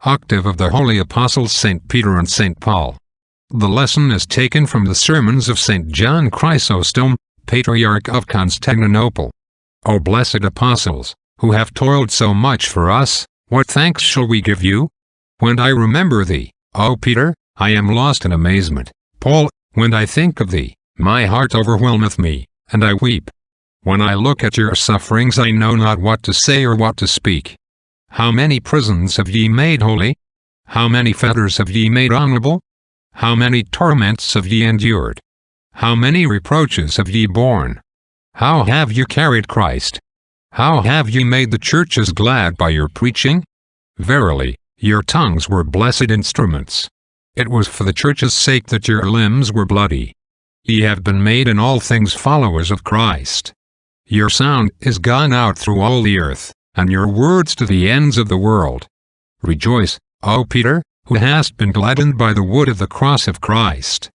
Octave of the Holy Apostles St. Peter and St. Paul. The lesson is taken from the sermons of St. John Chrysostom, Patriarch of Constantinople. O blessed apostles, who have toiled so much for us, what thanks shall we give you? When I remember thee, O Peter, I am lost in amazement. Paul, when I think of thee, my heart overwhelmeth me, and I weep. When I look at your sufferings, I know not what to say or what to speak. How many prisons have ye made holy? How many fetters have ye made honorable? How many torments have ye endured? How many reproaches have ye borne? How have you carried Christ? How have ye made the churches glad by your preaching? Verily, your tongues were blessed instruments. It was for the church's sake that your limbs were bloody. Ye have been made in all things followers of Christ. Your sound is gone out through all the earth, and your words to the ends of the world. Rejoice, O Peter, who hast been gladdened by the wood of the cross of Christ.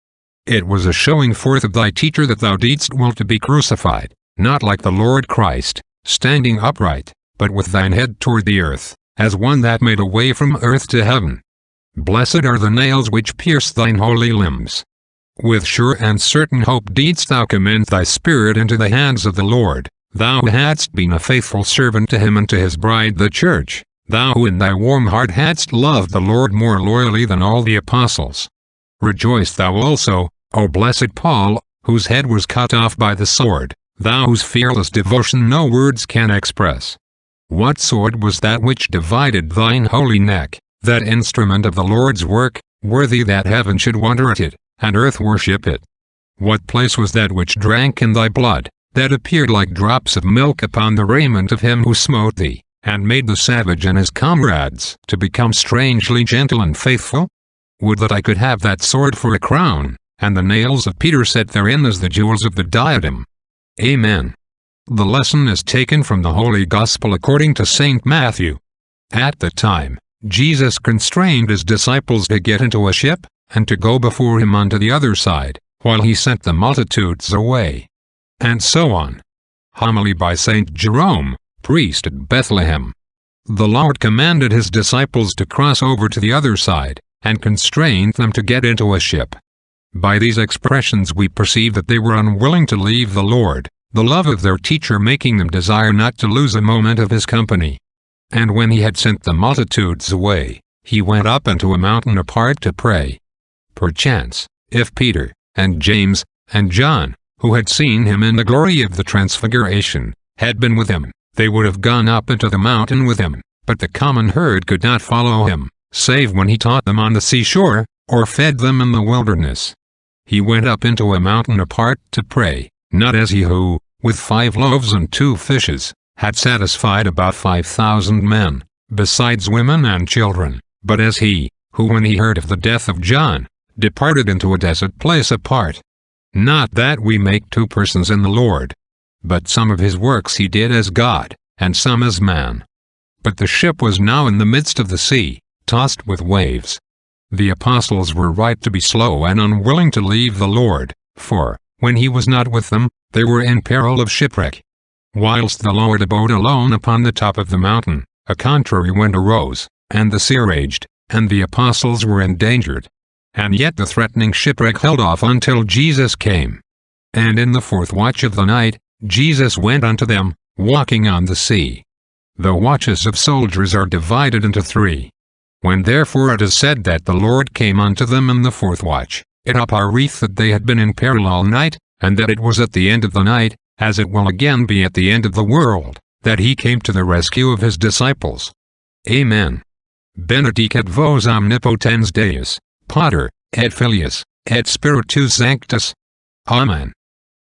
It was a showing forth of thy teacher that thou didst will to be crucified, not like the Lord Christ, standing upright, but with thine head toward the earth, as one that made a way from earth to heaven. Blessed are the nails which pierce thine holy limbs. With sure and certain hope didst thou commend thy spirit into the hands of the Lord, thou who hadst been a faithful servant to him and to his bride the church, thou who in thy warm heart hadst loved the Lord more loyally than all the apostles. Rejoice thou also, O blessed Paul, whose head was cut off by the sword, thou whose fearless devotion no words can express. What sword was that which divided thine holy neck, that instrument of the Lord's work, worthy that heaven should wonder at it, and earth worship it? What place was that which drank in thy blood, that appeared like drops of milk upon the raiment of him who smote thee, and made the savage and his comrades to become strangely gentle and faithful? Would that I could have that sword for a crown, and the nails of Peter set therein as the jewels of the diadem. Amen. The lesson is taken from the Holy Gospel according to St. Matthew. At the time, Jesus constrained his disciples to get into a ship, and to go before him unto the other side, while he sent the multitudes away. And so on. Homily by St. Jerome, priest at Bethlehem. The Lord commanded his disciples to cross over to the other side, and constrained them to get into a ship. By these expressions we perceive that they were unwilling to leave the Lord, the love of their teacher making them desire not to lose a moment of his company. And when he had sent the multitudes away, he went up into a mountain apart to pray. Perchance, if Peter, and James, and John, who had seen him in the glory of the transfiguration, had been with him, they would have gone up into the mountain with him, but the common herd could not follow him, save when he taught them on the seashore, or fed them in the wilderness. He went up into a mountain apart to pray, not as he who, with 5 loaves and 2 fishes, had satisfied about 5,000 men, besides women and children, but as he, who when he heard of the death of John, departed into a desert place apart. Not that we make 2 persons in the Lord. But some of his works he did as God, and some as man. But the ship was now in the midst of the sea, tossed with waves. The apostles were right to be slow and unwilling to leave the Lord, for, when he was not with them, they were in peril of shipwreck. Whilst the Lord abode alone upon the top of the mountain, a contrary wind arose, and the sea raged, and the apostles were endangered. And yet the threatening shipwreck held off until Jesus came. And in the 4th watch of the night, Jesus went unto them, walking on the sea. The watches of soldiers are divided into 3. When therefore it is said that the Lord came unto them in the 4th watch, it appareth that they had been in peril all night, and that it was at the end of the night, as it will again be at the end of the world, that he came to the rescue of his disciples. Amen. Benedicat vos omnipotens Deus, Pater, et Filius, et Spiritus Sanctus. Amen.